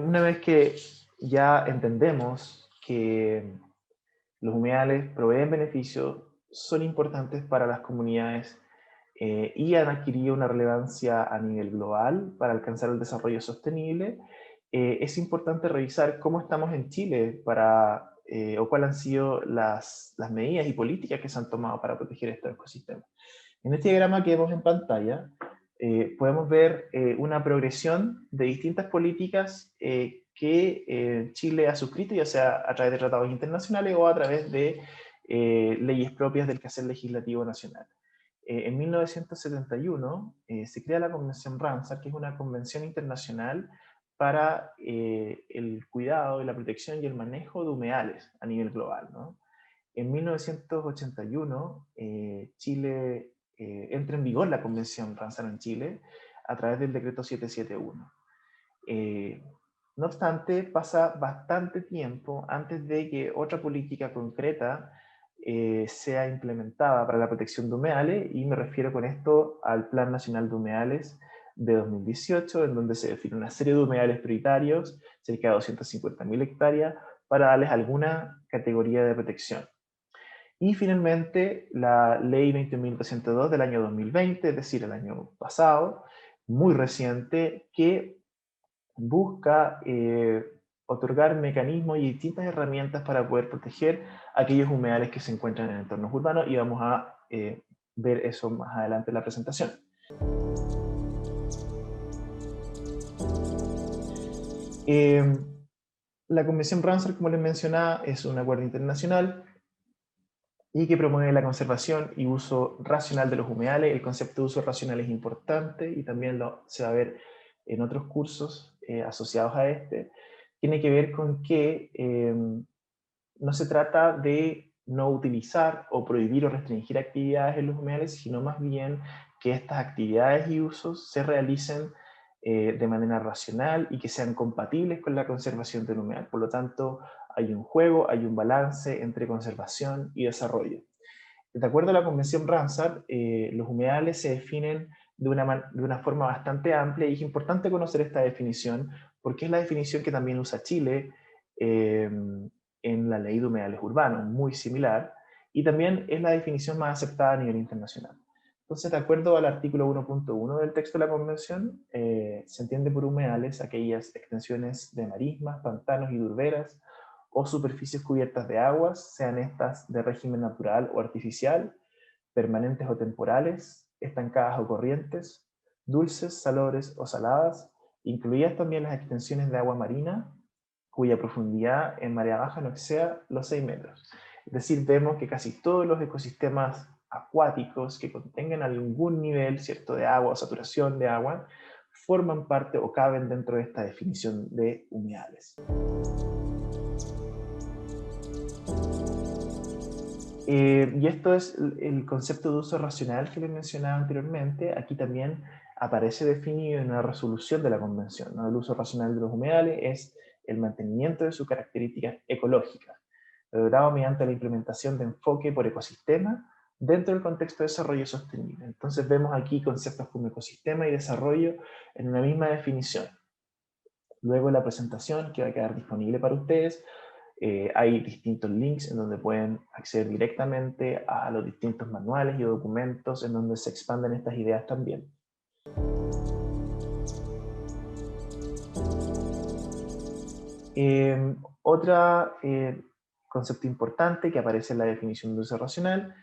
una vez que ya entendemos que los humedales proveen beneficios, son importantes para las comunidades y han adquirido una relevancia a nivel global para alcanzar el desarrollo sostenible, es importante revisar cómo estamos en Chile o cuáles han sido las medidas y políticas que se han tomado para proteger estos ecosistemas. En este diagrama que vemos en pantalla, podemos ver una progresión de distintas políticas que Chile ha suscrito, ya sea a través de tratados internacionales o a través de leyes propias del quehacer legislativo nacional. En 1971 se crea la Convención Ramsar, que es una convención internacional para el cuidado, la protección y el manejo de humedales a nivel global, ¿no? En 1981, Chile entra en vigor la Convención Ramsar en Chile a través del decreto 771. No obstante, pasa bastante tiempo antes de que otra política concreta sea implementada para la protección de humedales, y me refiero con esto al Plan Nacional de Humedales de 2018, en donde se define una serie de humedales prioritarios, cerca de 250.000 hectáreas, para darles alguna categoría de protección. Y finalmente, la Ley 20.202 del año 2020, es decir, el año pasado, muy reciente, que busca otorgar mecanismos y distintas herramientas para poder proteger aquellos humedales que se encuentran en entornos urbanos, y vamos a ver eso más adelante en la presentación. La Convención Ramsar, como les mencionaba, es un acuerdo internacional y que promueve la conservación y uso racional de los humedales. El concepto de uso racional es importante y también se va a ver en otros cursos asociados a este. Tiene que ver con que no se trata de no utilizar o prohibir o restringir actividades en los humedales, sino más bien que estas actividades y usos se realicen de manera racional y que sean compatibles con la conservación del humedal. Por lo tanto, hay un juego, hay un balance entre conservación y desarrollo. De acuerdo a la Convención Ramsar, los humedales se definen de una forma bastante amplia, y es importante conocer esta definición porque es la definición que también usa Chile en la Ley de Humedales Urbanos, muy similar, y también es la definición más aceptada a nivel internacional. Entonces, de acuerdo al artículo 1.1 del texto de la Convención, se entiende por humedales aquellas extensiones de marismas, pantanos y turberas, o superficies cubiertas de aguas, sean estas de régimen natural o artificial, permanentes o temporales, estancadas o corrientes, dulces, salobres o saladas, incluidas también las extensiones de agua marina, cuya profundidad en marea baja no exceda los 6 metros. Es decir, vemos que casi todos los ecosistemas acuáticos que contengan algún nivel, ¿cierto?, de agua o saturación de agua, forman parte o caben dentro de esta definición de humedales. Y esto es el concepto de uso racional que les mencionaba anteriormente. Aquí también aparece definido en una resolución de la Convención, ¿no? El uso racional de los humedales es el mantenimiento de sus características ecológicas, logrado mediante la implementación de enfoque por ecosistema dentro del contexto de desarrollo sostenible. Entonces vemos aquí conceptos como ecosistema y desarrollo en una misma definición. Luego en la presentación, que va a quedar disponible para ustedes, hay distintos links en donde pueden acceder directamente a los distintos manuales y documentos en donde se expanden estas ideas también. Otro concepto importante que aparece en la definición de uso racional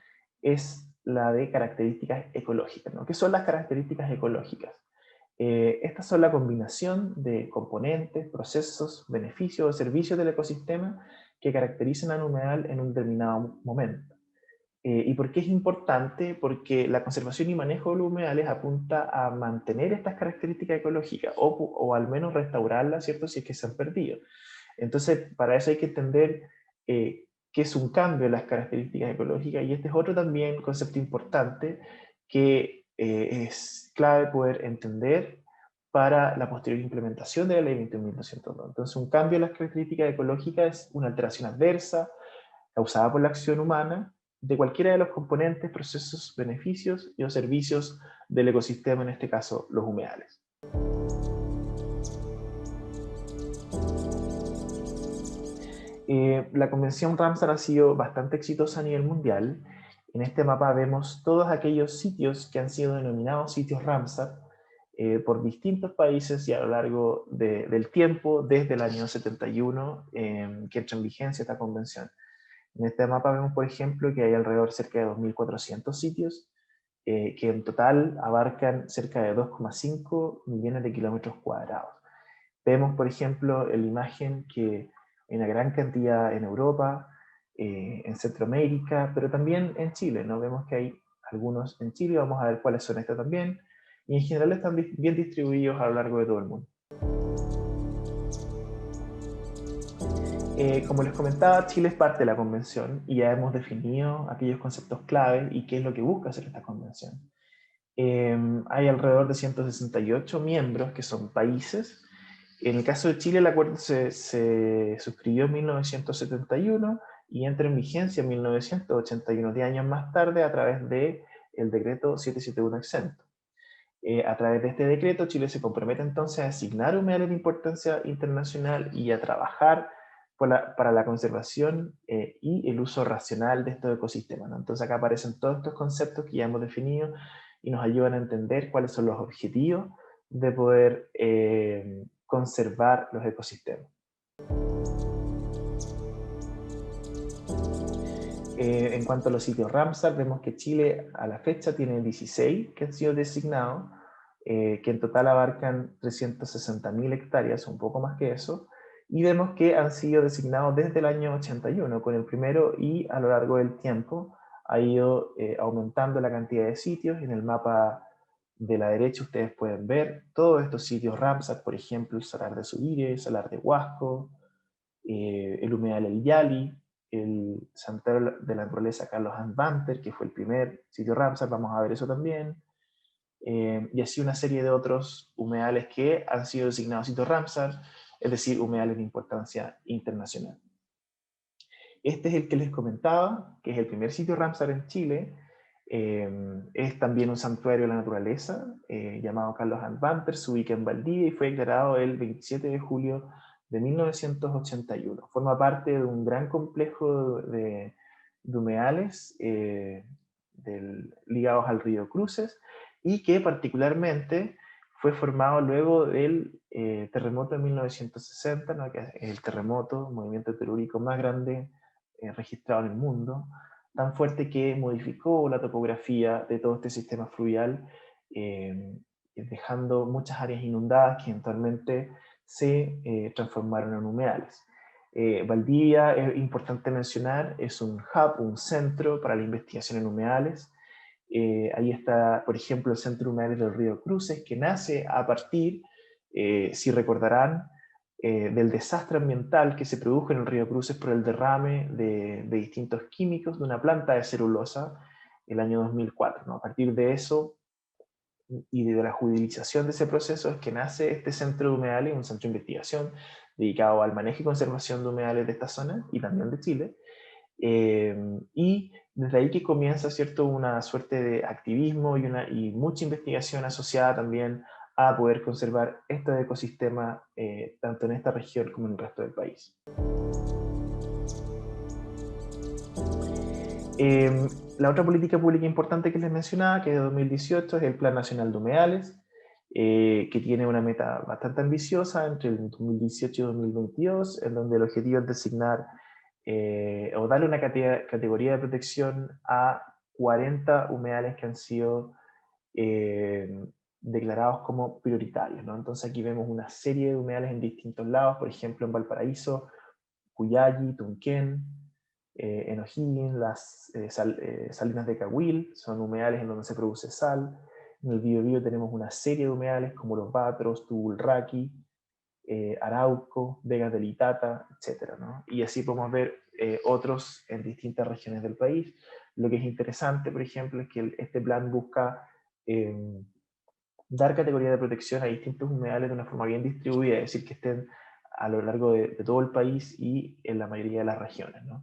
es la de características ecológicas, ¿no? ¿Qué son las características ecológicas? Estas son la combinación de componentes, procesos, beneficios o servicios del ecosistema que caracterizan al humedal en un determinado momento. ¿Y por qué es importante? Porque la conservación y manejo de los humedales apunta a mantener estas características ecológicas o al menos restaurarlas, ¿cierto?, si es que se han perdido. Entonces, para eso hay que entender qué es un cambio en las características ecológicas, y este es otro también concepto importante que es clave poder entender para la posterior implementación de la Ley 20.202. Entonces, un cambio en las características ecológicas es una alteración adversa causada por la acción humana de cualquiera de los componentes, procesos, beneficios y o servicios del ecosistema, en este caso los humedales. La convención Ramsar ha sido bastante exitosa a nivel mundial. En este mapa vemos todos aquellos sitios que han sido denominados sitios Ramsar por distintos países y a lo largo del tiempo, desde el año 71, que entra en vigencia esta convención. En este mapa vemos, por ejemplo, que hay alrededor cerca de 2.400 sitios, que en total abarcan cerca de 2,5 millones de kilómetros cuadrados. Vemos, por ejemplo, en la imagen que hay una gran cantidad en Europa, en Centroamérica, pero también en Chile, ¿no? Vemos que hay algunos en Chile, vamos a ver cuáles son estos también, y en general están bien distribuidos a lo largo de todo el mundo. Como les comentaba, Chile es parte de la convención y ya hemos definido aquellos conceptos clave y qué es lo que busca hacer esta convención. Hay alrededor de 168 miembros que son países. En el caso de Chile, el acuerdo se suscribió en 1971 y entra en vigencia en 1981, 10 años más tarde, a través del decreto 771 exento. A través de este decreto, Chile se compromete entonces a asignar humedales de importancia internacional y a trabajar para la conservación y el uso racional de estos ecosistemas, ¿no? Entonces acá aparecen todos estos conceptos que ya hemos definido y nos ayudan a entender cuáles son los objetivos de poder conservar los ecosistemas. En cuanto a los sitios Ramsar, vemos que Chile a la fecha tiene 16 que han sido designados, que en total abarcan 360.000 hectáreas, un poco más que eso, y vemos que han sido designados desde el año 81 con el primero y a lo largo del tiempo ha ido aumentando la cantidad de sitios. En el mapa de la derecha ustedes pueden ver todos estos sitios Ramsar, por ejemplo, el Salar de Subire, el Salar de Huasco, el humedal El Yali, el santuario de la naturaleza Carlos Banter, que fue el primer sitio Ramsar, vamos a ver eso también, y así una serie de otros humedales que han sido designados sitios Ramsar, es decir, humedales de importancia internacional. Este es el que les comentaba, que es el primer sitio Ramsar en Chile. Es también un santuario de la naturaleza llamado Carlos Banter, se ubica en Valdivia y fue declarado el 27 de julio de 1981. Forma parte de un gran complejo de humedales ligados al río Cruces y que particularmente fue formado luego del terremoto de 1960, ¿no? Que es el terremoto, movimiento telúrico más grande registrado en el mundo, tan fuerte que modificó la topografía de todo este sistema fluvial, dejando muchas áreas inundadas que eventualmente se transformaron en humedales. Valdivia, es importante mencionar, es un hub, un centro para la investigación en humedales. Ahí está, por ejemplo, el Centro Humedales del Río Cruces, que nace a partir, si recordarán, del desastre ambiental que se produjo en el río Cruces por el derrame de distintos químicos de una planta de celulosa el año 2004, ¿no? A partir de eso y de la judicialización de ese proceso es que nace este centro de humedales, un centro de investigación dedicado al manejo y conservación de humedales de esta zona y también de Chile. Y desde ahí que comienza, ¿cierto?, una suerte de activismo y mucha investigación asociada también a poder conservar estos ecosistemas tanto en esta región como en el resto del país. La otra política pública importante que les mencionaba, que es de 2018, es el Plan Nacional de Humedales, que tiene una meta bastante ambiciosa entre el 2018 y 2022, en donde el objetivo es designar o darle una categoría de protección a 40 humedales que han sido declarados como prioritarios, ¿no? Entonces aquí vemos una serie de humedales en distintos lados, por ejemplo en Valparaíso, Cuyagui, Tunquén, en O'Higgins, las salinas de Cahuil, son humedales en donde se produce sal. En el Biobío tenemos una serie de humedales como los Batros, Tubulraqui, Arauco, Vegas del Itata, etc., ¿no? Y así podemos ver otros en distintas regiones del país. Lo que es interesante, por ejemplo, es que este plan busca dar categoría de protección a distintos humedales de una forma bien distribuida, es decir, que estén a lo largo de todo el país y en la mayoría de las regiones, ¿no?